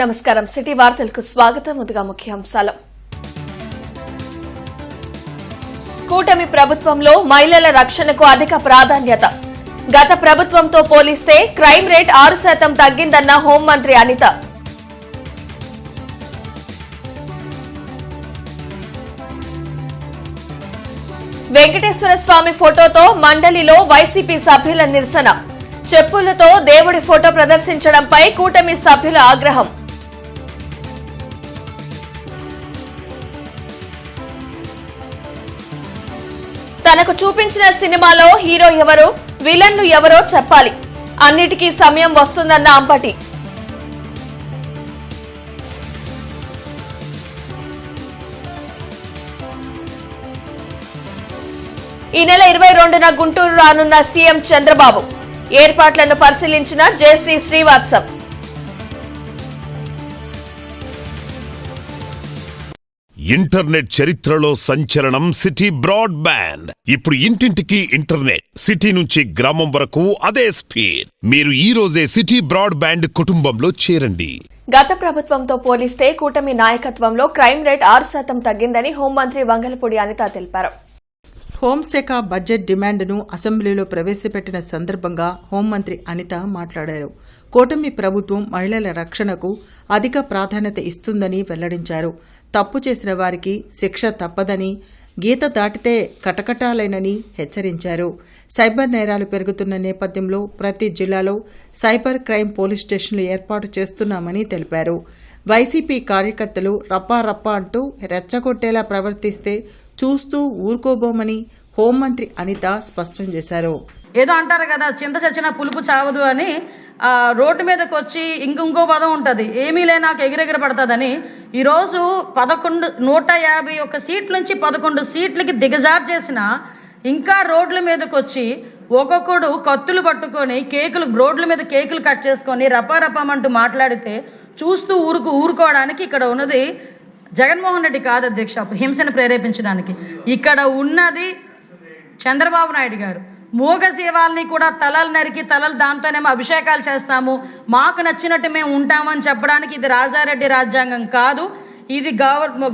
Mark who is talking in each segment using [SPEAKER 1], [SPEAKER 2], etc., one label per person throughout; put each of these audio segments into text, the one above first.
[SPEAKER 1] నమస్కారం సిటీ వార్తలకు స్వాగతం. ముందుగా ముఖ్యాంశాలు. కూటమి ప్రభుత్వంలో మహిళల రక్షణకు అధిక ప్రాధాన్యత. గత ప్రభుత్వంతో పోలిస్తే క్రైమ్ రేట్ 6% తగ్గిందన్న హోంమంత్రి అనిత. వెంకటేశ్వర స్వామి ఫోటోతో మండలిలో వైసీపీ సభ్యుల నిరసన. చెప్పులతో దేవుడి ఫోటో ప్రదర్శించడంపై కూటమి సభ్యుల ఆగ్రహం. తనకు చూపించిన సినిమాలో హీరో ఎవరో విలన్లు ఎవరో చెప్పాలి, అన్నిటికీ సమయం వస్తుందన్న అంబటి. ఈ నెల 22న గుంటూరు రానున్న సీఎం చంద్రబాబు. ఏర్పాట్లను పరిశీలించిన జేసీ శ్రీవాత్సవ్.
[SPEAKER 2] ఇంటర్నెట్ చరిత్రలో సంచలనం సిటీ బ్రాడ్బ్యాండ్. ఇప్పుడు ఇంటింటికి ఇంటర్నెట్, సిటీ నుంచి గ్రామం వరకు అదే స్పీడ్. మీరు ఈ రోజే సిటీ బ్రాడ్బ్యాండ్ కుటుంబంలో చేరండి.
[SPEAKER 1] గత ప్రభుత్వంతో పోలిస్తే కూటమి నాయకత్వంలో క్రైమ్ రేట్ 6% తగ్గిందని హోంమంత్రి వంగలపూడి అనిత తెలిపారు.
[SPEAKER 3] హోంశాఖ బడ్జెట్ డిమాండ్ను అసెంబ్లీలో ప్రవేశపెట్టిన సందర్భంగా హోంమంత్రి అనిత మాట్లాడారు. కూటమి ప్రభుత్వం మహిళల రక్షణకు అధిక ప్రాధాన్యత ఇస్తుందని వెల్లడించారు. తప్పు చేసిన వారికి శిక్ష తప్పదని, గీత దాటితే కటకటాలేనని హెచ్చరించారు. సైబర్ నేరాలు పెరుగుతున్న నేపథ్యంలో ప్రతి జిల్లాలో సైబర్ క్రైమ్ పోలీస్ స్టేషన్లు ఏర్పాటు చేస్తున్నామని తెలిపారు. వైసీపీ కార్యకర్తలు రప్పా అంటూ రెచ్చగొట్టేలా ప్రవర్తిస్తే చూస్తూ ఊరుకోబోమని హోంమంత్రి అనిత స్పష్టం చేశారు.
[SPEAKER 4] ఏదో అంటారు కదా, చింత చచ్చిన పులుపు చావదు అని. రోడ్డు మీదకి వచ్చి ఇంకో పదం ఉంటుంది, ఏమీ లేనాక ఎగిరెగిరి పడుతుందని. ఈరోజు 151 సీట్ల నుంచి 11 సీట్లకి దిగజార్చేసిన ఇంకా రోడ్ల మీదకి వచ్చి ఒక్కొక్కడు కత్తులు పట్టుకొని రోడ్ల మీద కేకులు కట్ చేసుకొని రపారపమంటూ మాట్లాడితే చూస్తూ ఊరుకోవడానికి ఇక్కడ ఉన్నది జగన్మోహన్ రెడ్డి కాదు అధ్యక్ష, హింసను ప్రేరేపించడానికి. ఇక్కడ ఉన్నది చంద్రబాబు నాయుడు గారు. మూగ జీవాల్ని కూడా తలలు నరికి దాంతోనేమో అభిషేకాలు చేస్తాము, మాకు నచ్చినట్టు మేము ఉంటామని చెప్పడానికి ఇది రాజారెడ్డి రాజ్యాంగం కాదు. ఇది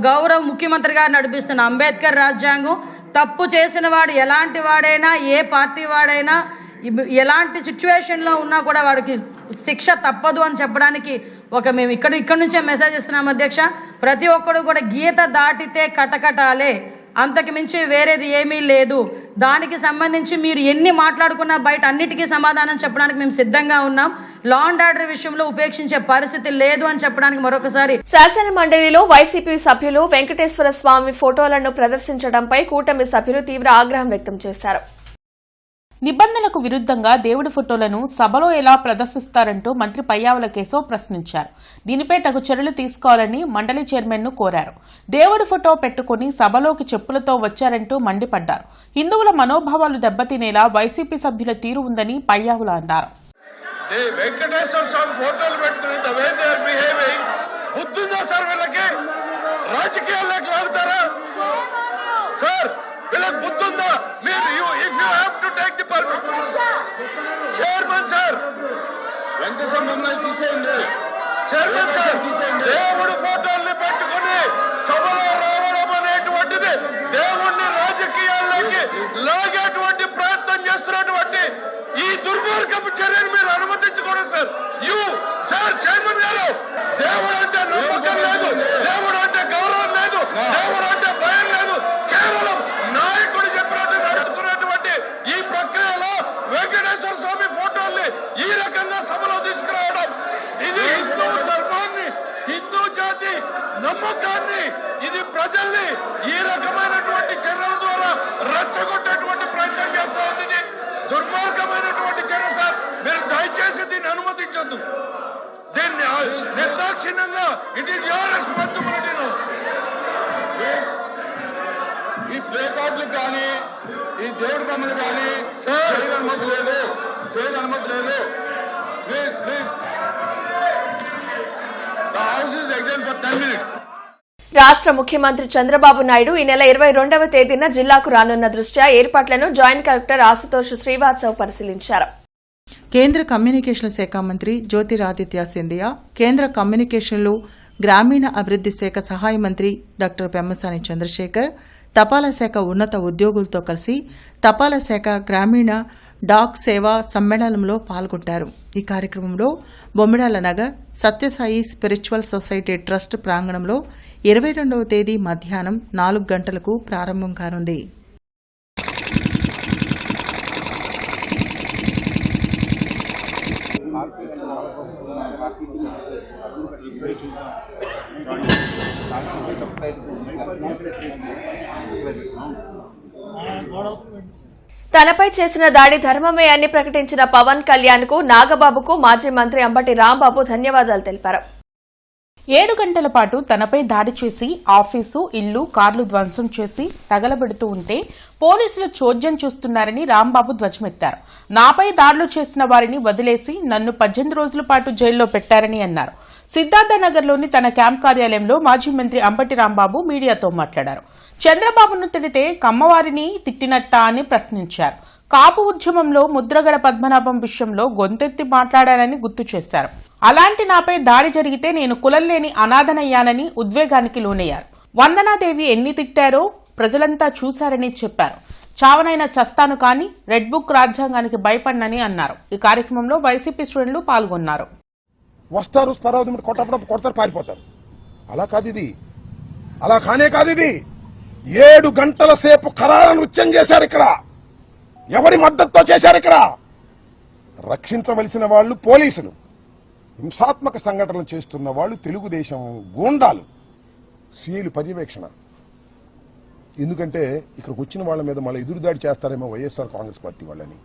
[SPEAKER 4] గౌరవ ముఖ్యమంత్రి గారు నడిపిస్తున్న అంబేద్కర్ రాజ్యాంగం. తప్పు చేసిన వాడు ఎలాంటి వాడైనా, ఏ పార్టీ వాడైనా, ఎలాంటి సిచ్యువేషన్లో ఉన్నా కూడా వాడికి శిక్ష తప్పదు అని చెప్పడానికి మేము ఇక్కడ నుంచే మెసేజ్ ఇస్తున్నాం అధ్యక్ష. ప్రతి ఒక్కడు కూడా గీత దాటితే కటకటాలే, అంతకు మించి వేరేది ఏమీ లేదు. దానికి సంబంధించి మీరు ఎన్ని మాట్లాడుకున్నా బయట అన్నిటికీ సమాధానం చెప్పడానికి మేము సిద్ధంగా ఉన్నాం. లా అండ్ ఆర్డర్ విషయంలో ఉపేక్షించే పరిస్థితి లేదు అని చెప్పడానికి మరొకసారి.
[SPEAKER 1] శాసన మండలిలో వైసీపీ సభ్యులు వెంకటేశ్వర స్వామి ఫోటోలను ప్రదర్శించడంపై కూటమి సభ్యులు తీవ్ర ఆగ్రహం వ్యక్తం చేశారు.
[SPEAKER 5] నిబంధనలకు విరుద్ధంగా దేవుడి ఫోటోలను సభలో ఎలా ప్రదర్శిస్తారంటూ మంత్రి పయ్యావుల కేశవ్ ప్రశ్నించారు. దీనిపై తగు చర్యలు తీసుకోవాలని మండలి చైర్మన్ ను కోరారు. దేవుడి ఫోటో పెట్టుకుని సభలోకి చెప్పులతో వచ్చారంటూ మండిపడ్డారు. హిందువుల మనోభావాలు దెబ్బతినేలా వైసీపీ సభ్యుల తీరు ఉందని పయ్యావుల అన్నారు.
[SPEAKER 6] వీళ్ళకి బుద్ధుందా? మీరు if you have to take the permission, chairman sir, Venkateswara మమ్మల్ని తీసేయండి. చైర్మన్ సార్, దేవుడి ఫోటోల్ని పెట్టుకుని సభలో రావడం అనేటువంటిది దేవుణ్ణి రాజకీయాల్లోకి లాగేటువంటి ప్రయత్నం చేస్తున్నటువంటి ఈ దుర్మార్గపు చర్యను మీరు అనుమతించకూడదు సార్. సార్ చైర్మన్ గారు, దేవుడు అంటే నమ్మకం లేదు, దేవుడు అంటే గౌరవం లేదు, దేవుడు అంటే భయం లేదు. కేవలం నాయకుడు చెప్పినట్టు నడుచుకున్నటువంటి ఈ ప్రక్రియలో వెంకటేశ్వర స్వామి ఫోటోల్ని ఈ రకంగా సభలో తీసుకురావడం, ఇది హిందూ ధర్మాన్ని, హిందూ జాతి నమ్మకాన్ని, ఇది ప్రజల్ని ఈ రకమైనటువంటి చర్యల ద్వారా రెచ్చగొట్టేటువంటి ప్రయత్నం చేస్తూ ఉంది. దుర్మార్గమైనటువంటి చర్య సార్. మీరు దయచేసి దీన్ని అనుమతించొద్దు. దీన్ని నిర్దాక్షిణ్యంగా ఇట్ ఈస్ యువర్ రెస్పాన్సిబిలిటీ. ఈ ప్లే కార్డులు కానీ, ఈ దేవుడి బొమ్మలు కానీ చేయని అనుమతి లేదు. Please the house is exam for 10 minutes.
[SPEAKER 1] రాష్ట్ర ముఖ్యమంత్రి చంద్రబాబు నాయుడు ఈ నెల 22వ తేదీన జిల్లాకు రానున్న దృష్ట్యా ఏర్పాట్లను జాయింట్ కలెక్టర్ ఆశుతోష్ శ్రీవాత్సవ్ పరిశీలించారు.
[SPEAKER 3] కేంద్ర కమ్యూనికేషన్ల శాఖ మంత్రి జ్యోతిరాదిత్య సింధియా, కేంద్ర కమ్యూనికేషన్లు గ్రామీణ అభివృద్ధి శాఖ సహాయ మంత్రి డాక్టర్ పెమ్మసాని చంద్రశేఖర్, తపాలా శాఖ ఉన్నత ఉద్యోగులతో కలిసి తపాలా శాఖ గ్రామీణ డాక్ సేవా సమ్మేళనంలో పాల్గొంటారు. ఈ కార్యక్రమంలో Bommidala Nagar Sathya Sai spiritual society trust ప్రాంగణంలో 22వ తేదీ మధ్యాహ్నం 4 గంటలకు ప్రారంభం కానుంది.
[SPEAKER 1] తనపై చేసిన దాడి ధర్మమే అని ప్రకటించిన పవన్ కళ్యాణ్ కు నాగబాబుకు మాజీ మంత్రి అంబటి రాంబాబు ధన్యవాదాలు తెలిపారు.
[SPEAKER 5] 7 గంటల పాటు తనపై దాడి చేసి ఆఫీసు, ఇల్లు, కార్లు ధ్వంసం చేసి తగలబెడుతూ ఉంటే పోలీసులు చోద్యం చూస్తున్నారని రాంబాబు ధ్వజమెత్తారు. నాపై దాడులు చేసిన వారిని వదిలేసి నన్ను 18 రోజుల పాటు జైల్లో పెట్టారని అన్నారు. సిద్ధార్థనగర్లోని తన క్యాంప్ కార్యాలయంలో మాజీ మంత్రి అంబటి రాంబాబు మీడియాతో మాట్లాడారు. చంద్రబాబును తిడితే కమ్మవారిని తిట్టినట్టా అని ప్రశ్నించారు. కాపు ఉద్యమంలో ముద్రగడ పద్మనాభం విషయంలో గొంతెత్తి మాట్లాడారని గుర్తు చేశారు. అలాంటి నాపై దాడి జరిగితే నేను కులం లేని అనాథనయ్యానని ఉద్వేగానికి లోనయ్యారు. వందనాదేవి ఎన్ని తిట్టారో ప్రజలంతా చూశారని చెప్పారు. చావనైనా చస్తాను కానీ రెడ్ బుక్ రాజ్యాంగానికి భయపడనని అన్నారు. ఈ కార్యక్రమంలో వైసీపీ శ్రేణులు పాల్గొన్నారు.
[SPEAKER 7] వస్తారు, స్పరావతి కొడతారు, పారిపోతారు. అలా కాదు ఇది, అలా కానే కాదు ఇది. 7 గంటల సేపు కరాళ నృత్యం చేశారు ఇక్కడ. ఎవరి మద్దతుతో చేశారు ఇక్కడ? రక్షించవలసిన వాళ్ళు పోలీసులు, హింసాత్మక సంఘటనలు చేస్తున్న వాళ్ళు తెలుగుదేశం గూండాలు, సీఎలు పర్యవేక్షణ. ఎందుకంటే ఇక్కడికి వచ్చిన వాళ్ళ మీద మళ్ళీ ఎదురుదాడి చేస్తారేమో వైఎస్ఆర్ కాంగ్రెస్ పార్టీ వాళ్ళని.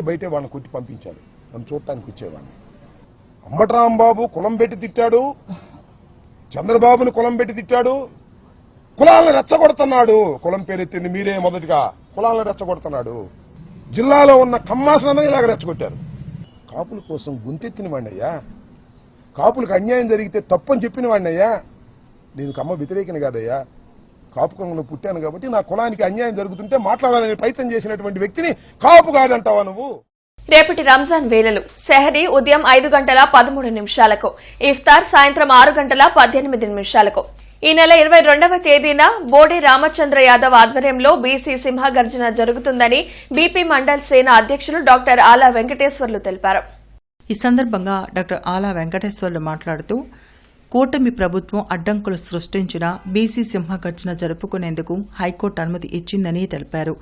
[SPEAKER 7] బయటే వాళ్ళని కొట్టి పంపించారు. నన్ను చూడటానికి వచ్చేవాడిని. అంబటరాంబాబు కులం పెట్టి తిట్టాడు, చంద్రబాబుని కులం పెట్టి తిట్టాడు, కులాలను రెచ్చగొడుతున్నాడు. కులం పేరెత్తింది మీరే మొదటిగా. కులాలను రెచ్చగొడుతున్నాడు. జిల్లాలో ఉన్న కమ్మాసనందరూ ఇలాగ రెచ్చగొట్టారు. కాపుల కోసం గుంతెత్తిన వాడినయ్యా, కాపులకు అన్యాయం జరిగితే తప్పని చెప్పిన వాడినయ్యా. నేను కమ్మ వ్యతిరేకిని కాదయ్యా, కాపు కులంలో పుట్టాను కాబట్టి నా కులానికి అన్యాయం జరుగుతుంటే మాట్లాడాలని ప్రయత్నం చేసినటువంటి వ్యక్తిని కాపు కాదంటావా నువ్వు?
[SPEAKER 1] రేపటి రంజాన్ వేళలు సెహరీ ఉదయం 5:13 ఇఫ్తార్ సాయంత్రం 6:18 ఈ నెల 22వ తేదీన బోడి రామచంద్ర యాదవ్ ఆధ్వర్యంలో బీసీ సింహగర్జన జరుగుతుందని బీపీ మండల్ సేన అధ్యక్షులు డాక్టర్ ఆలా వెంకటేశ్వర్లు తెలిపారు.
[SPEAKER 3] ఈ సందర్భంగా డాక్టర్ ఆలా వెంకటేశ్వర్లు మాట్లాడుతూ కూటమి ప్రభుత్వం అడ్డంకులు సృష్టించిన బీసీ సింహగర్జన జరుపుకునేందుకు హైకోర్టు అనుమతి ఇచ్చిందని తెలిపారు.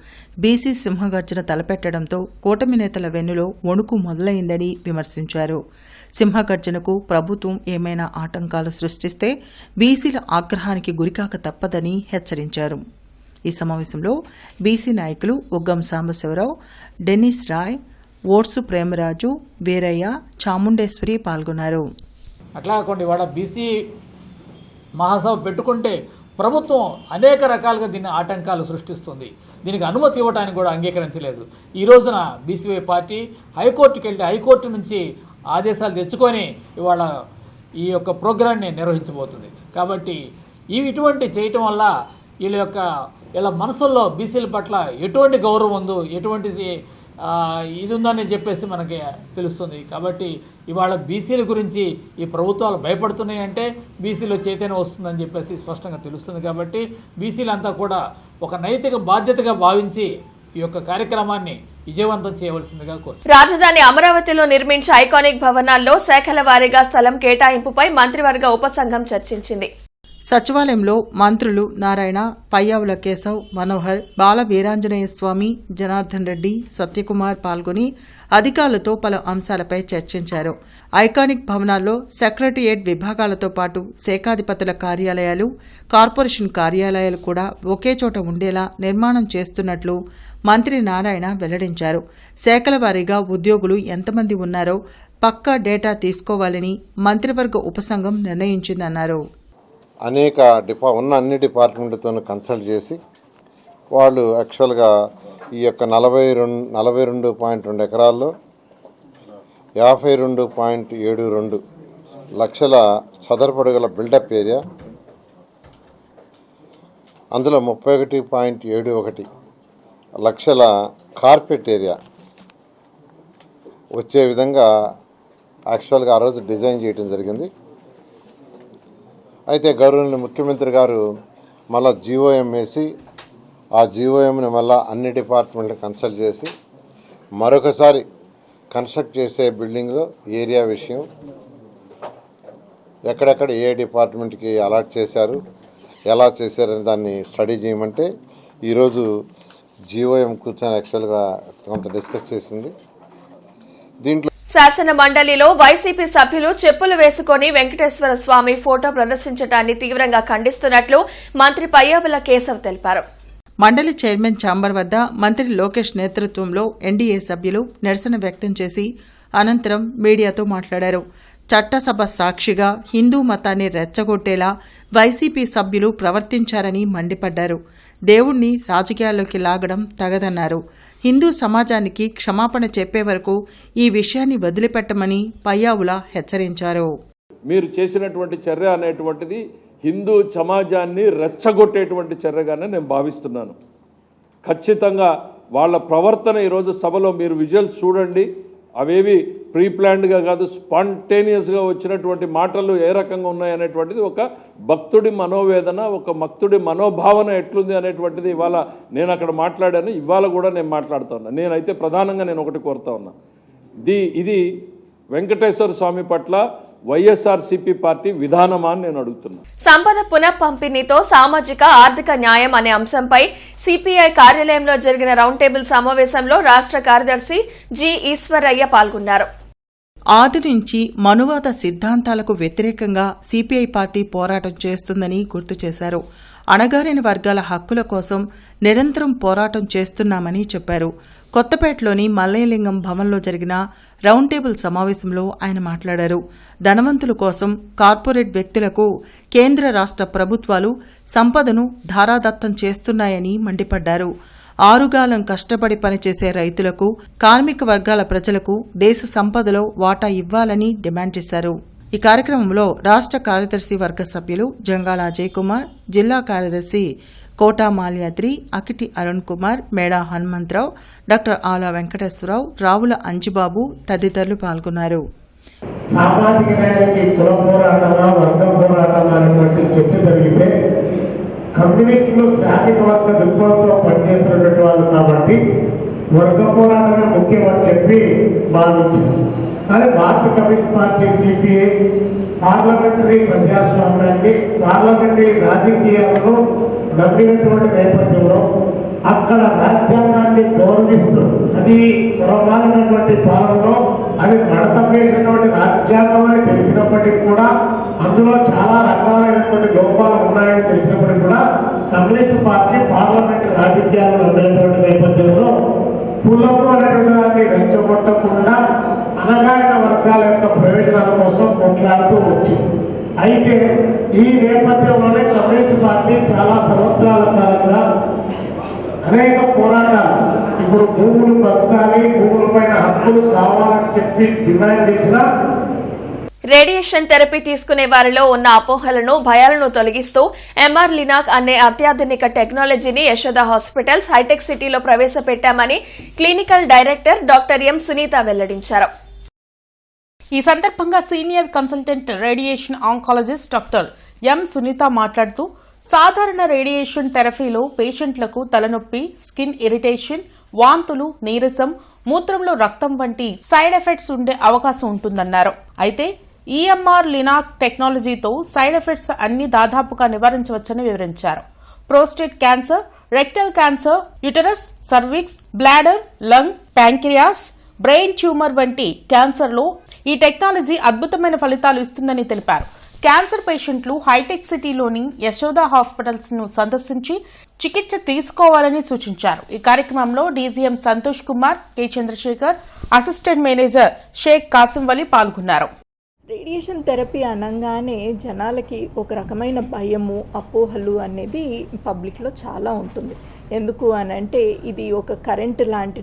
[SPEAKER 3] బీసీ సింహగర్జన తలపెట్టడంతో కూటమి నేతల వెన్నులో వణుకు మొదలైందని విమర్శించారు. సింహగర్జనకు ప్రభుత్వం ఏమైనా ఆటంకాలు సృష్టిస్తే బీసీల ఆగ్రహానికి గురికాక తప్పదని హెచ్చరించారు. ఈ సమావేశంలో బీసీ నాయకులు ఉగ్గం సాంబశివరావు, డెన్నిస్ రాయ్, ఓట్సు ప్రేమరాజు, వీరయ్య, చాముండేశ్వరి పాల్గొన్నారు.
[SPEAKER 8] అట్లా కాకుండా ఇవాళ బీసీ మహాసభ పెట్టుకుంటే ప్రభుత్వం అనేక రకాలుగా దీన్ని ఆటంకాలు సృష్టిస్తుంది. దీనికి అనుమతి ఇవ్వడానికి కూడా అంగీకరించలేదు. ఈ రోజున బీసీవై పార్టీ హైకోర్టుకి వెళ్ళి హైకోర్టు నుంచి ఆదేశాలు తెచ్చుకొని ఇవాళ ఈ యొక్క ప్రోగ్రాన్ని నిర్వహించబోతుంది. కాబట్టి ఇటువంటి చేయటం వల్ల వీళ్ళ మనసుల్లో బీసీల పట్ల ఎటువంటి గౌరవం ఉందో, ఎటువంటి ఇది ఉందని చెప్పేసి మనకి తెలుస్తుంది. కాబట్టి ఇవాళ బీసీల గురించి ఈ ప్రభుత్వాలు భయపడుతున్నాయంటే బీసీలో చైతన్యం వస్తుందని చెప్పేసి స్పష్టంగా తెలుస్తుంది. కాబట్టి బీసీలంతా కూడా ఒక నైతిక బాధ్యతగా భావించి ఈ యొక్క కార్యక్రమాన్ని విజయవంతం చేయవలసిందిగా కోరుతున్నాను.
[SPEAKER 1] రాజధాని అమరావతిలో నిర్మించే ఐకానిక్ భవనాల్లో శాఖల వారీగా స్థలం కేటాయింపుపై మంత్రివర్గ ఉపసంఘం చర్చించింది.
[SPEAKER 3] సచివాలయంలో మంత్రులు నారాయణ, పయ్యావుల కేశవ్, మనోహర్, బాల వీరాంజనేయ స్వామి, జనార్దన్ రెడ్డి, సత్యకుమార్ పాల్గొని అధికారులతో పలు అంశాలపై చర్చించారు. ఐకానిక్ భవనాల్లో సెక్రటరియేట్ విభాగాలతో పాటు శాఖాధిపతుల కార్యాలయాలు, కార్పొరేషన్ కార్యాలయాలు కూడా ఒకే చోట ఉండేలా నిర్మాణం చేస్తున్నట్లు మంత్రి నారాయణ వెల్లడించారు. శాఖల వారీగా ఉద్యోగులు ఎంతమంది ఉన్నారో పక్కా డేటా తీసుకోవాలని మంత్రివర్గ ఉపసంఘం నిర్ణయించిందన్నారు.
[SPEAKER 9] ఉన్న అన్ని డిపార్ట్మెంట్తో కన్సల్ట్ చేసి వాళ్ళు యాక్చువల్గా ఈ యొక్క 42.2 ఎకరాల్లో 52.72 లక్షల చదరపడుగుల బిల్డప్ ఏరియా, అందులో 31.71 లక్షల కార్పెట్ ఏరియా, వచ్చే విధంగా యాక్చువల్గా ఆ రోజు డిజైన్ చేయడం జరిగింది. అయితే గౌరవనీయ ముఖ్యమంత్రి గారు మళ్ళీ జీఓఎం వేసి ఆ జీఓఎంని మళ్ళీ అన్ని డిపార్ట్మెంట్లు కన్సల్ట్ చేసి మరొకసారి కన్స్ట్రక్ట్ చేసే బిల్డింగ్లో ఏరియా విషయం ఎక్కడెక్కడ ఏ డిపార్ట్మెంట్కి అలాట్ చేశారు, ఎలా చేశారని దాన్ని స్టడీ చేయమంటే ఈరోజు జీఓఎం కూర్చొని యాక్చువల్గా కొంత డిస్కస్ చేసింది. దీంట్లో
[SPEAKER 1] శాసన మండలిలో వైసీపీ సభ్యులు చెప్పులు వేసుకుని వెంకటేశ్వర స్వామి ఫోటో ప్రదర్శించడాన్ని తీవ్రంగా ఖండిస్తున్నట్లు మంత్రి పయ్యావుల కేశవ్ తెలిపారు.
[SPEAKER 3] మండలి చైర్మన్ ఛాంబర్ వద్ద మంత్రి లోకేష్ నేతృత్వంలో ఎన్డీఏ సభ్యులు నిరసన వ్యక్తం చేసి అనంతరం మీడియాతో మాట్లాడారు. చట్టసభ సాక్షిగా హిందూ మతాన్ని రెచ్చగొట్టేలా వైసీపీ సభ్యులు ప్రవర్తించారని మండిపడ్డారు. దేవుణ్ణి రాజకీయాల్లోకి లాగడం తగదన్నారు. హిందూ సమాజానికి క్షమాపణ చెప్పే వరకు ఈ విషయాన్ని వదిలిపెట్టమని పయ్యావుల హెచ్చరించారు.
[SPEAKER 10] మీరు చేసినటువంటి చర్య అనేటువంటిది హిందూ సమాజాన్ని రెచ్చగొట్టేటువంటి చర్యగానే నేను భావిస్తున్నాను. ఖచ్చితంగా వాళ్ళ ప్రవర్తన ఈరోజు సభలో మీరు విజువల్స్ చూడండి, అవేవి ప్రీ ప్లాన్డ్గా కాదు, స్పాంటేనియస్గా వచ్చినటువంటి మాటలు ఏ రకంగా ఉన్నాయనేటువంటిది ఒక భక్తుడి మనోవేదన, ఒక భక్తుడి మనోభావన ఎట్లుంది అనేటువంటిది ఇవాళ నేను అక్కడ మాట్లాడాను, ఇవాళ కూడా నేను మాట్లాడుతూ ఉన్నా. నేనైతే ప్రధానంగా నేను ఒకటి కోరుతా ఉన్నా, ఇది వెంకటేశ్వర స్వామి పట్ల వైఎస్ఆర్సీపీ పార్టీ విధానమా అని నేను అడుగుతున్నా.
[SPEAKER 1] సంపద పునఃపంపిణీతో సామాజిక ఆర్థిక న్యాయం అనే అంశంపై సిపిఐ కార్యాలయంలో జరిగిన రౌండ్ టేబుల్ సమావేశంలో రాష్ట్ర కార్యదర్శి జి ఈశ్వరయ్య పాల్గొన్నారు.
[SPEAKER 3] ఆది నుంచి మనువాద సిద్ధాంతాలకు వ్యతిరేకంగా సిపిఐ పార్టీ పోరాటం చేస్తుందని గుర్తు చేశారు. అణగారిన వర్గాల హక్కుల కోసం నిరంతరం పోరాటం చేస్తున్నామని చెప్పారు. కొత్తపేటలోని మల్లయ్యలింగం భవన్లో జరిగిన రౌండ్ టేబుల్ సమావేశంలో ఆయన మాట్లాడారు. ధనవంతుల కోసం కార్పొరేట్ వ్యక్తులకు కేంద్ర రాష్ట్ర ప్రభుత్వాలు సంపదను ధారాదత్తం చేస్తున్నాయని మండిపడ్డారు. ఆరుగాలం కష్టపడి పనిచేసే రైతులకు, కార్మిక వర్గాల ప్రజలకు దేశ సంపదలో వాటా ఇవ్వాలని డిమాండ్ చేశారు. ఈ కార్యక్రమంలో రాష్ట్ర కార్యదర్శి వర్గ సభ్యులు జంగాల అజయ్ కుమార్, జిల్లా కార్యదర్శి కోటా మాల్యాద్రి, అకిటి అరుణ్ కుమార్, మేడా హనుమంతరావు, డాక్టర్ ఆలా వెంకటేశ్వరరావు, రావుల అంజిబాబు తదితరులు పాల్గొన్నారు.
[SPEAKER 11] సామాజిక న్యాయానికి కుల పోరాటమా, వర్గ పోరాటమా అనేటువంటి చర్చ జరిగితే కమ్యూనిటీలో శ్రామిక వర్గ దృక్పథంతో పనిచేస్తున్నటువంటి వాళ్ళు కాబట్టి వర్గ పోరాటమే ముఖ్యమని చెప్పి భావించారు. కానీ భారతీయ కమ్యూనిస్ట్ పార్టీ సిపిఐ పార్లమెంటరీ ప్రజాస్వామ్యాన్ని, పార్లమెంటరీ రాజకీయాలను నమ్మినటువంటి నేపథ్యంలో అక్కడ రాజ్యాంగాన్ని గౌరవిస్తూ అది పొరపాలినటువంటి పాలనలో అది మడత వేసినటువంటి రాజ్యాంగం అని తెలిసినప్పటికీ కూడా అందులో చాలా రకాలైనటువంటి లోపాలు ఉన్నాయని తెలిసినప్పటికీ కూడా కమ్యూనిస్ట్ పార్టీ పార్లమెంటరీ రాజకీయాలు నమ్మేటువంటి నేపథ్యంలో కులము అనేటువంటి దాన్ని రెచ్చగొట్టకుండా అనగారిన వర్గాల యొక్క ప్రయోజనాల కోసం కొట్లాడుతూ వచ్చింది. అయితే ఈ నేపథ్యంలోనే కమ్యూనిస్ట్ పార్టీ చాలా సంవత్సరాల కాలంగా అనేక పోరాటాలు, ఇప్పుడు భూములు పంచాలి, భూములపైన హక్కులు కావాలని చెప్పి డిమాండ్ చేసిన
[SPEAKER 1] రేడియేషన్ థెరపీ తీసుకునే వారిలో ఉన్న అపోహలను, భయాలను తొలగిస్తూ ఎంఆర్ లినాక్ అనే అత్యాధునిక టెక్నాలజీని యశోద హాస్పిటల్స్ హైటెక్ సిటీలో ప్రవేశపెట్టామని clinical director doctor M Sunitha వెల్లడించారు.
[SPEAKER 5] ఈ సందర్భంగా senior consultant radiation oncologist doctor M Sunitha మాట్లాడుతూ సాధారణ రేడియేషన్ థెరపీలో పేషెంట్లకు తలనొప్పి, స్కిన్ ఇరిటేషన్, వాంతులు, నీరసం, మూత్రంలో రక్తం వంటి సైడ్ ఎఫెక్ట్స్ ఉండే అవకాశం ఉంటుందన్నారు. అయితే ఈఎంఆర్ లినాక్ టెక్నాలజీతో సైడ్ ఎఫెక్ట్స్ అన్ని దాదాపుగా నివారించవచ్చని వివరించారు. Prostate cancer, rectal cancer, uterus, cervix, bladder, lung, pancreas, brain tumour వంటి క్యాన్సర్లో ఈ టెక్నాలజీ అద్భుతమైన ఫలితాలు ఇస్తుందని తెలిపారు. క్యాన్సర్ పేషెంట్లు హైటెక్ సిటీలోని యశోద హాస్పిటల్స్ ను సందర్శించి చికిత్స తీసుకోవాలని సూచించారు. ఈ కార్యక్రమంలో DGM Santosh Kumar, K Chandrasekhar, assistant manager Sheikh Kasim Vali పాల్గొన్నారు.
[SPEAKER 12] రేడియేషన్ థెరపీ అనగానే జనాలకి ఒక రకమైన భయము, అపోహలు అనేది పబ్లిక్లో చాలా ఉంటుంది. ఎందుకు అని అంటే ఇది ఒక కరెంట్ లాంటి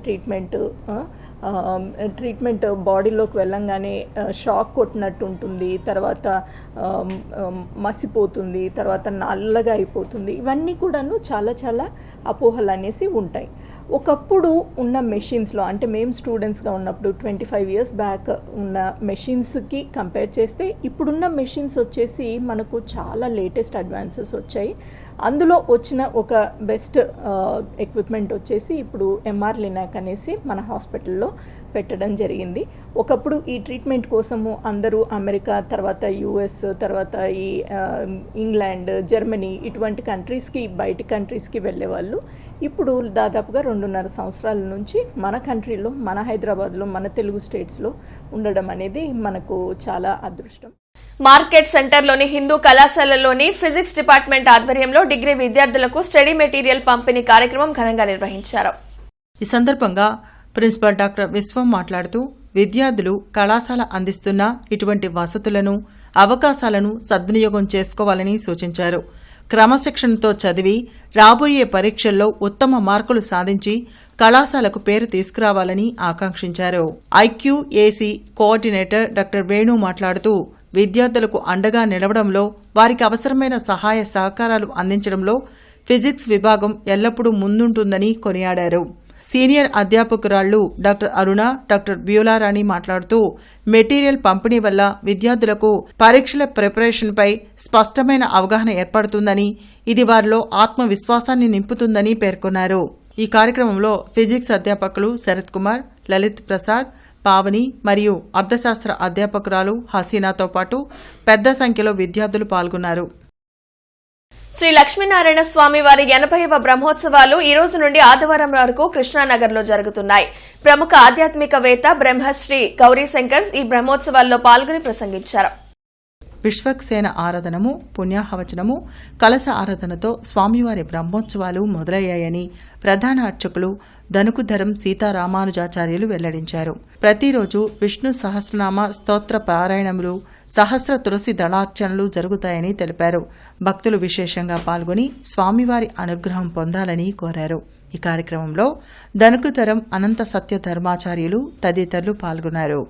[SPEAKER 12] ట్రీట్మెంట్ బాడీలోకి వెళ్ళంగానే షాక్ కొట్టినట్టు ఉంటుంది, తర్వాత మసిపోతుంది, తర్వాత నల్లగా అయిపోతుంది. ఇవన్నీ కూడాను చాలా చాలా అపోహలు అనేసి ఉంటాయి. ఒకప్పుడు ఉన్న మెషిన్స్లో, అంటే మేము స్టూడెంట్స్గా ఉన్నప్పుడు 25 years బ్యాక్ ఉన్న మెషిన్స్కి కంపేర్ చేస్తే ఇప్పుడున్న మెషిన్స్ వచ్చేసి మనకు చాలా లేటెస్ట్ అడ్వాన్సెస్ వచ్చాయి. అందులో వచ్చిన ఒక బెస్ట్ ఎక్విప్మెంట్ వచ్చేసి ఇప్పుడు ఎంఆర్ లినాక్ అనేసి మన హాస్పిటల్లో పెట్టడం జరిగింది. ఒకప్పుడు ఈ ట్రీట్మెంట్ కోసము అందరూ అమెరికా, తర్వాత యుఎస్, తర్వాత ఈ ఇంగ్లాండ్, జర్మనీ ఇటువంటి కంట్రీస్కి, బయటి కంట్రీస్కి వెళ్ళేవాళ్ళు. ఇప్పుడు దాదాపుగా 2.5 సంవత్సరాల నుంచి మన కంట్రీలో, మన హైదరాబాద్లో, మన తెలుగు స్టేట్స్లో ఉండడం అనేది మనకు చాలా అదృష్టం.
[SPEAKER 1] మార్కెట్ సెంటర్లోని హిందూ కళాశాలలోని ఫిజిక్స్ డిపార్ట్మెంట్ ఆధ్వర్యంలో డిగ్రీ విద్యార్థులకు స్టడీ మెటీరియల్ పంపిణీ కార్యక్రమం ఘనంగా నిర్వహించారు.
[SPEAKER 3] ఈ సందర్భంగా ప్రిన్సిపల్ డాక్టర్ విశ్వం మాట్లాడుతూ విద్యార్థులు కళాశాల అందిస్తున్న ఇటువంటి వసతులను, అవకాశాలను సద్వినియోగం చేసుకోవాలని సూచించారు. క్రమశిక్షణతో చదివి రాబోయే పరీక్షల్లో ఉత్తమ మార్కులు సాధించి కళాశాలకు పేరు తీసుకురావాలని ఆకాంక్షించారు. ఐక్యూఏసీ కోఆర్డినేటర్ డాక్టర్ వేణు మాట్లాడుతూ విద్యార్థులకు అండగా నిలవడంలో, వారికి అవసరమైన సహాయ సహకారాలు అందించడంలో ఫిజిక్స్ విభాగం ఎల్లప్పుడూ ముందుంటుందని కొనియాడారు. సీనియర్ అధ్యాపకురాళ్లు డాక్టర్ అరుణ, డాక్టర్ బ్యూలారాణి మాట్లాడుతూ మెటీరియల్ పంపిణీ వల్ల విద్యార్థులకు పరీక్షల ప్రిపరేషన్పై స్పష్టమైన అవగాహన ఏర్పడుతుందని, ఇది వారిలో ఆత్మవిశ్వాసాన్ని నింపుతుందని పేర్కొన్నారు. ఈ కార్యక్రమంలో ఫిజిక్స్ అధ్యాపకులు శరత్ కుమార్, లలిత్ ప్రసాద్, పావని మరియు అర్థశాస్త్ర అధ్యాపకురాలు హసీనాతో పాటు పెద్ద సంఖ్యలో విద్యార్థులు పాల్గొన్నారు.
[SPEAKER 1] శ్రీ లక్ష్మీనారాయణ స్వామి వారి 80వ బ్రహ్మోత్సవాలు ఈ రోజు నుండి ఆదివారం వరకు కృష్ణానగర్లో జరుగుతున్నాయి. ప్రముఖ ఆధ్యాత్మికవేత్త బ్రహ్మశ్రీ గౌరీశంకర్ ఈ బ్రహ్మోత్సవాల్లో పాల్గొని ప్రసంగించారు.
[SPEAKER 3] విశ్వక్సేన ఆరాధనము, పుణ్యాహవచనము, కలశ ఆరాధనతో స్వామివారి బ్రహ్మోత్సవాలు మొదలయ్యాయని ప్రధాన అర్చకులు ధనుకుధరం సీతారామానుజాచార్యులు వెల్లడించారు. ప్రతిరోజు విష్ణు సహస్రనామ స్తోత్ర పారాయణములు, సహస్ర తులసి దళార్చనలు జరుగుతాయని తెలిపారు. భక్తులు విశేషంగా పాల్గొని స్వామివారి అనుగ్రహం పొందాలని కోరారు. ఈ కార్యక్రమంలో ధనుకుధరం అనంత సత్య ధర్మాచార్యులు తదితరులు పాల్గొన్నారు.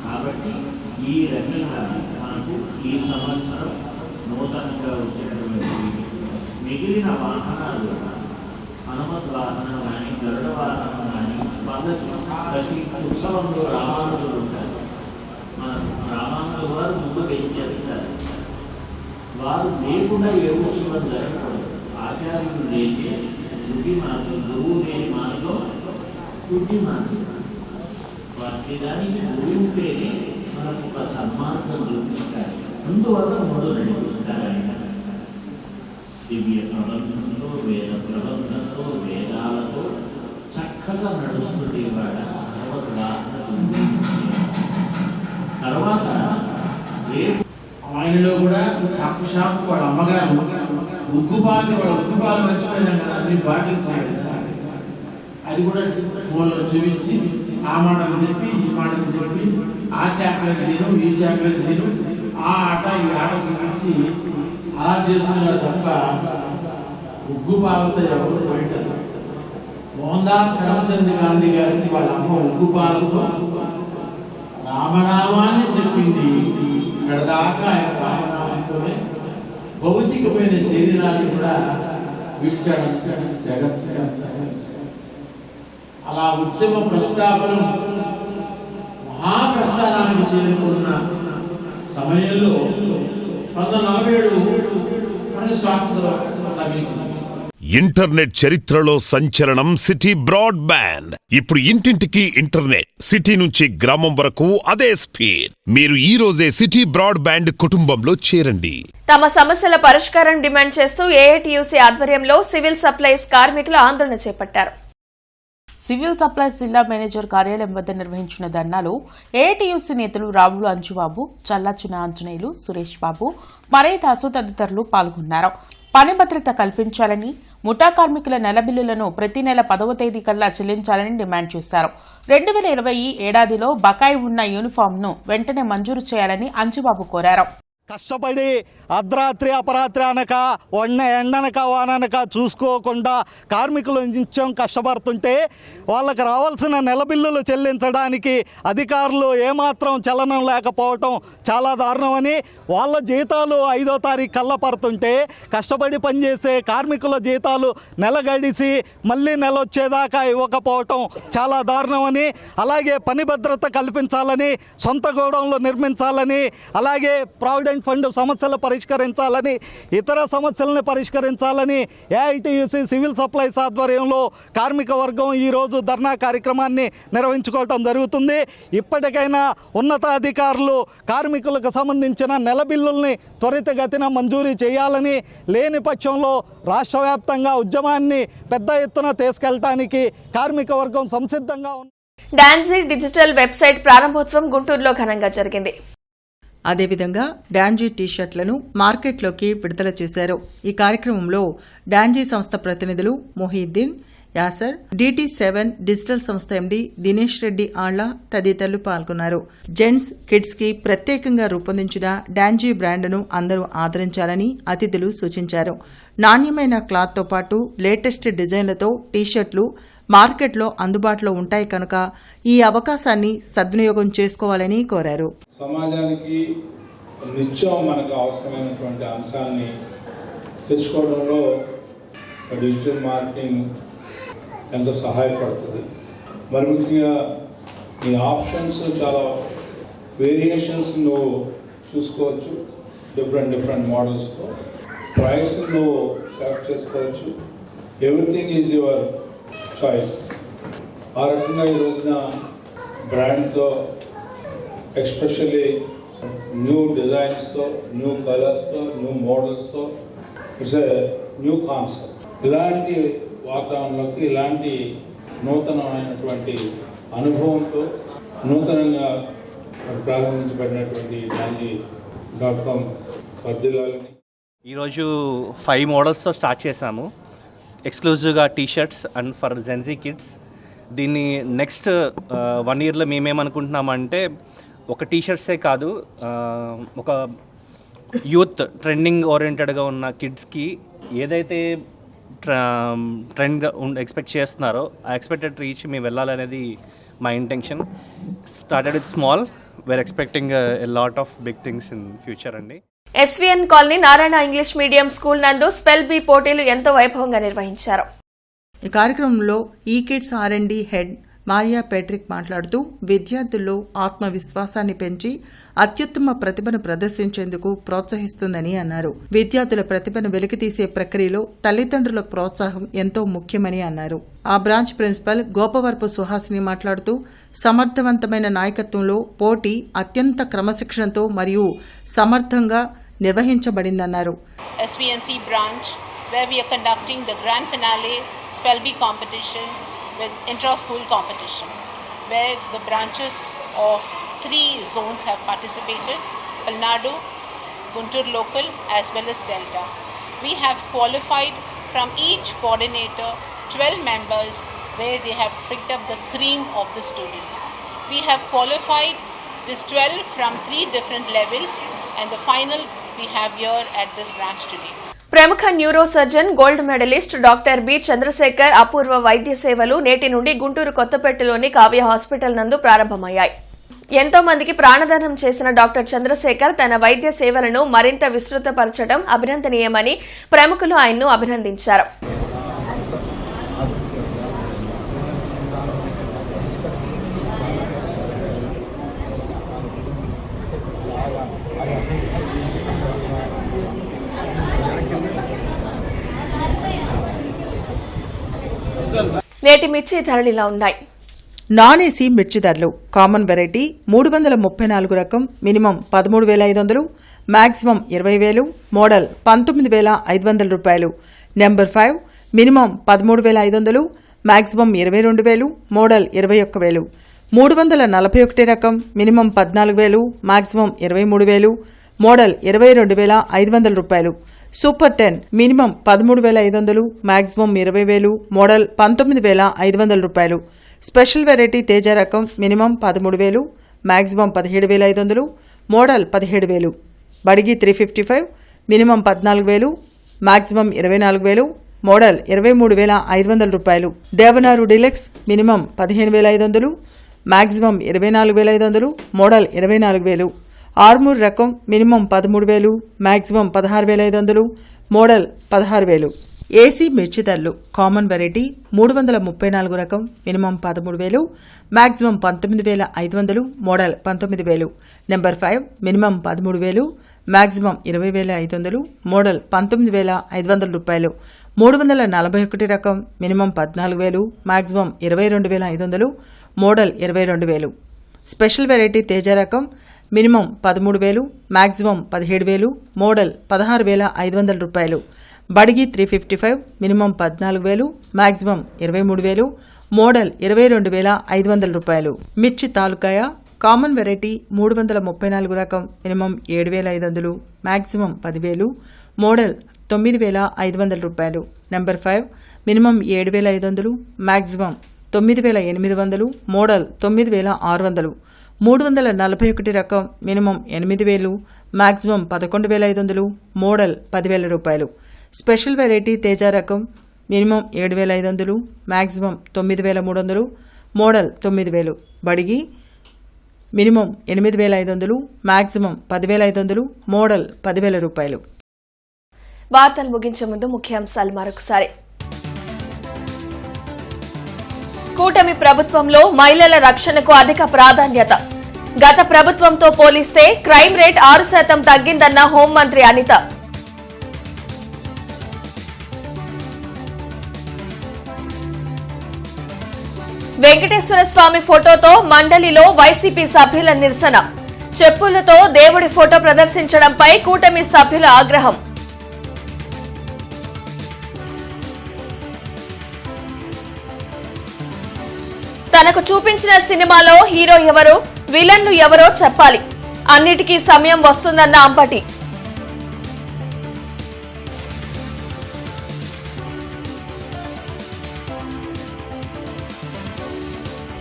[SPEAKER 13] కాబట్టి ఈ రకంగా మనకు ఈ సంవత్సరం నూతనంగా వచ్చినటువంటి మిగిలిన వాహనాలు, హనుమత్ వాహనం కానీ, గరుడ వాహనం కానీ పద్ధతి ప్రతి ఉత్సవంలో రామానుజులు ఉంటారు. మన రామానుజుల వారు ముందు వెంచేస్తారు. వారు లేకుండా ఏ ఉత్సవం జరగకూడదు. ఆచార్యులు లేని రుడి మార్గం, గురువు లేని మార్గం రుడి మార్గం. వాటి దానికి గురువు పేరే మనకు ఒక సన్మార్గం చూపిస్తారు. అందువల్ల ముందు నడిపిస్తారు. ఆయన దివ్య ప్రబంధంతో, వేద ప్రబంధంతో, వేదాలతో చక్కగా నడుస్తుంది. వాడ తర్వాత ఆయనలో కూడా సాక్షాత్తు వాళ్ళ అమ్మగారు ఉగ్గుపాలు మర్చిపోయినాం కదా, అన్ని బాటిల్స్ అది కూడా ఫోన్లో చూపించి ఆ మాటలు చెప్పి, ఈ మాటలు చెప్పి, ఆ చాక్లెట్ తిను, ఈ చాక్లెట్ తిను, ఆ ఆట ఈ ఆట చూపించి అలా చేస్తున్నారు తప్ప ఉగ్గుపాలతో ఎవరు పోయింటారు. మోహన్ దాస్ కరమ్చంద్ గాంధీ గారికి వాళ్ళ అమ్మ ఉగ్గుపాలతో రామనామాన్ని చెప్పింది. ఇక్కడ దాకా ఆయన రామనామంతోనే భౌతికమైన శరీరాన్ని కూడా విడిచాడు జగత్. అలా ఉద్యమ ప్రస్తావన మహాప్రస్థానానికి చేరుకున్న సమయంలో 1947 మనకి స్వాతంత్రం లభించింది.
[SPEAKER 2] ఇంటర్నెట్ చరిత్రలో సంచలనం సిటీ బ్రాడ్బ్యాండ్. ఇప్పుడు ఇంటింటికి ఇంటర్నెట్, సిటీ నుంచి గ్రామం వరకు అదే స్పీడ్. మీరు ఈ రోజే సిటీ బ్రాడ్బ్యాండ్ కుటుంబంలో చేరండి.
[SPEAKER 1] తమ సమస్యల పరిష్కారం డిమాండ్ చేస్తూ ఏఐటీయూసీ ఆధ్వర్యంలో సివిల్ సప్లైస్ కార్మికులు ఆందోళన చేపట్టారు.
[SPEAKER 5] సివిల్ సప్లైస్ జిల్లా మేనేజర్ కార్యాలయం వద్ద నిర్వహించిన ధర్నాలో ఏఐటీయూసీ నేతలు రావులు అంజుబాబు, చల్లచిన ఆంజనేయులు, సురేష్ బాబు, మరేదాసు తదితరులు పాల్గొన్నారు. పని భద్రత కల్పించాలని, ముఠా కార్మికుల నెల బిల్లులను ప్రతి నెల 10వ తేదీ కల్లా చెల్లించాలని డిమాండ్ చేశారు. 2020 ఏడాదిలో బకాయి ఉన్న యూనిఫామ్ను వెంటనే మంజూరు చేయాలని అంజుబాబు కోరారు.
[SPEAKER 14] కష్టపడి అర్ధరాత్రి అపరాత్రి అనక ఎండనక వాననక చూసుకోకుండా కార్మికులు నిత్యం కష్టపడుతుంటే వాళ్ళకి రావాల్సిన నెల బిల్లులు చెల్లించడానికి అధికారులు ఏమాత్రం చలనం లేకపోవటం చాలా దారుణమని, వాళ్ళ జీతాలు 5వ తారీఖు కల్లా పడుతుంటే కష్టపడి పనిచేసే కార్మికుల జీతాలు నెల గడిసి మళ్ళీ నెల వచ్చేదాకా ఇవ్వకపోవటం చాలా దారుణమని, అలాగే పని భద్రత కల్పించాలని, సొంత గోడౌన్లు నిర్మించాలని, అలాగే ప్రావిడెంట్ ఫండ్ సమస్యలు పరిష్కరించాలని, ఇతర సమస్యలను పరిష్కరించాలని ఏఐటీయూసీ సివిల్ సప్లైస్ ఆధ్వర్యంలో కార్మిక వర్గం ఈరోజు ధర్నా కార్యక్రమాన్ని నిర్వహించుకోవటం జరుగుతుంది. ఇప్పటికైనా ఉన్నతాధికారులు కార్మికులకు సంబంధించిన నెల బిల్లుల్ని త్వరితగతిన మంజూరీ చేయాలని, లేని పక్షంలో రాష్ట్ర వ్యాప్తంగా ఉద్యమాన్ని పెద్ద ఎత్తున తీసుకెళ్లడానికి కార్మిక వర్గం సంసిద్ధంగా ఉంది.
[SPEAKER 1] డాన్సీ డిజిటల్ వెబ్సైట్ ప్రారంభోత్సవం గుంటూరులో ఘనంగా జరిగింది.
[SPEAKER 3] అదేవిధంగా డాన్జీ టీషర్ట్లను మార్కెట్లోకి విడుదల చేశారు. ఈ కార్యక్రమంలో డాన్జీ సంస్థ ప్రతినిధులు మొహీద్దీన్, యాసర్, DT7 డిజిటల్ సంస్థ ఎండీ దినేష్ రెడ్డి ఆళ్ల తదితరులు పాల్గొన్నారు. జెంట్స్, కిడ్స్ కి ప్రత్యేకంగా రూపొందించిన డాన్జీ బ్రాండ్ను అందరూ ఆదరించాలని అతిథులు సూచించారు. నాణ్యమైన క్లాత్తో పాటు లేటెస్ట్ డిజైన్లతో టీషర్ట్లు మార్కెట్లో అందుబాటులో ఉంటాయి కనుక ఈ అవకాశాన్ని సద్వినియోగం చేసుకోవాలని కోరారు.
[SPEAKER 15] సమాజానికి నిత్యం మనకు అవసరమైనటువంటి అంశాన్ని తెచ్చుకోవడంలో డిజిటల్ మార్కెటింగ్ ఎంత సహాయపడుతుంది. మరి ముఖ్యంగా ఈ ఆప్షన్స్ చాలా వేరియేషన్స్ నువ్వు చూసుకోవచ్చు, డిఫరెంట్ మోడల్స్తో ప్రైస్ నువ్వు సెలెక్ట్ చేసుకోవచ్చు. Everything is your choice. ఆ రకంగా ఈ రోజున బ్రాండ్తో ఎస్పెషల్లీ న్యూ డిజైన్స్తో, న్యూ కలర్స్తో, న్యూ మోడల్స్తో ఇట్స్ ఎ న్యూ కాన్సెప్ట్. ఇలాంటి వాతావరణంలోకి ఇలాంటి నూతనమైనటువంటి అనుభవంతో నూతనంగా ప్రారంభించబడినటువంటి డాన్జీ.com వర్ధిల్లాలని
[SPEAKER 16] ఈరోజు 5 మోడల్స్తో స్టార్ట్ చేశాము. ఎక్స్క్లూజివ్గా t-shirts and for Gen Z kids. దీన్ని నెక్స్ట్ 1 ఇయర్లో మేమేమనుకుంటున్నామంటే ఒక టీషర్ట్సే కాదు, ఒక యూత్ ట్రెండింగ్ ఓరియంటెడ్గా ఉన్న కిడ్స్కి ఏదైతే ట్రెండ్గా ఎక్స్పెక్ట్ చేస్తున్నారో ఆ ఎక్స్పెక్టెడ్ రీచ్ మేము వెళ్ళాలనేది మా intention. Started with small, we're expecting a lot of big things in future అండి.
[SPEAKER 1] SVN colony Narayana English medium school నందు స్పెల్ బీ పోటీలు ఎంతో వైభవంగా నిర్వహించారు.
[SPEAKER 3] ఈ కార్యక్రమంలో ఈకిడ్స్ R&D హెడ్ మారియా పేట్రిక్ మాట్లాడుతూ విద్యార్థుల్లో ఆత్మవిశ్వాసాన్ని పెంచి అత్యుత్తమ ప్రతిభను ప్రదర్శించేందుకు ప్రోత్సహిస్తుందని అన్నారు. విద్యార్థుల ప్రతిభను వెలికితీసే ప్రక్రియలో తల్లిదండ్రుల ప్రోత్సాహం ఎంతో ముఖ్యమని అన్నారు. ఆ బ్రాంచ్ ప్రిన్సిపల్ గోపవరపు సుహాసిని మాట్లాడుతూ సమర్థవంతమైన నాయకత్వంలో పోటీ అత్యంత క్రమశిక్షణతో మరియు సమర్థంగా నిర్వహించబడిందన్నారు.
[SPEAKER 17] SVNC branch where we are conducting the grand finale spell bee competition with intra-school competition, where the branches of 3 zones have participated: Palnadu, Guntur local as well as Delta. We have qualified from each coordinator 12 members where they have picked up the cream of the students. We have qualified this 12 from 3 different levels, and the final we have here at this branch today.
[SPEAKER 1] ప్రముఖ neuro surgeon, gold medalist doctor B Chandrasekhar అపూర్వ వైద్య సేవలు నేటి నుండి Guntur కొత్తపేటలోని Kavya hospital నందు ప్రారంభమయ్యాయి. ఎంతో మందికి ప్రాణదానం చేసిన డాక్టర్ చంద్రశేఖర్ తన వైద్య సేవలను మరింత విస్తృతపరచడం అభినందనీయమని ప్రముఖులు ఆయన్ను అభినందించారు. నేటి మిర్చి ధరలిలా ఉన్నాయి.
[SPEAKER 3] నాన్ ఏసీ మిర్చి ధరలు: కామన్ వెరైటీ 334 రకం మినిమం 13,500, మాక్సిమం 20,000, మోడల్ 19,500 రూపాయలు. Number 5 minimum 13,500, maximum 22,000, model 21,000. 341 రకం మినిమం 14,000, మాక్సిమం 23,000, మోడల్ 22,500 రూపాయలు. సూపర్ 10 మినిమం 13,500, మాక్సిమం 20,000, మోడల్ 19,500 రూపాయలు. స్పెషల్ వెరైటీ తేజ రకం minimum 13,000, maximum 17,500, model 17,000. Byadgi 355 minimum 14,000 maximum 24,000 model 23,500 రూపాయలు. Devanur deluxe minimum 15,500 maximum 24,500 model 24,000. Armoor రకం మినిమం 13,000 మాక్సిమం 16,500 మోడల్ 16,000. ఏసీ మిర్చి ధరలు కామన్ వెరైటీ 334 రకం minimum 13,000 maximum 19,500 model 19,000. Number 5 minimum 13,000 maximum 20,500 model 19,500 రూపాయలు. 341 రకం minimum 14,000 maximum 22,500 model 22,000. Special variety Teja రకం మినిమం 13,000 మాక్సిమం 17,000 మోడల్ 16,500 రూపాయలు. బడిగి 355 minimum 14,000 maximum 23,000 model 22,500 రూపాయలు. మిర్చి తాలూకాయ కామన్ వెరైటీ 334 రకం మినిమం 7,500 మాక్సిమం 10,000 మోడల్ 9,500 రూపాయలు. Number 5 minimum 7,500 maximum 9,800 model 9,600. 341 రకం మినిమం 8,000 మాక్సిమం 11,500 మోడల్ 10,000 రూపాయలు. స్పెషల్ వెరైటీ తేజ రకం minimum 7,500 maximum 9,300 model 9,000. Byadgi minimum 8,500 maximum 10,500 model 10,000 రూపాయలు.
[SPEAKER 1] వార్తలు ముగించే ముందు ముఖ్యాంశాలు మరొకసారి. కూటమి ప్రభుత్వంలో మహిళల రక్షణకు అధిక ప్రాధాన్యత. గత ప్రభుత్వంతో పోలిస్తే క్రైమ్ రేట్ 6% తగ్గిందన్న హోంమంత్రి అనిత. వెంకటేశ్వర స్వామి ఫోటోతో మండలిలో వైసీపీ సభ్యుల నిరసన. చెప్పులతో దేవుడి ఫోటో ప్రదర్శించడంపై కూటమి సభ్యుల ఆగ్రహం. తనకు చూపించిన సినిమాలో హీరో ఎవరో విలన్లు ఎవరో చెప్పాలి, అన్నిటికీ సమయం వస్తుందన్న అంబటి.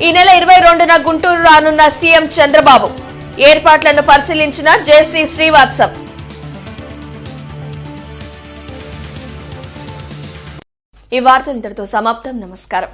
[SPEAKER 1] ఈ నెల 22న గుంటూరు రానున్న సీఎం చంద్రబాబు. ఏర్పాట్లను పరిశీలించిన జేసీ శ్రీవాత్సవ్. ఈ వార్త ఇంతటితో సమాప్తం. నమస్కారం.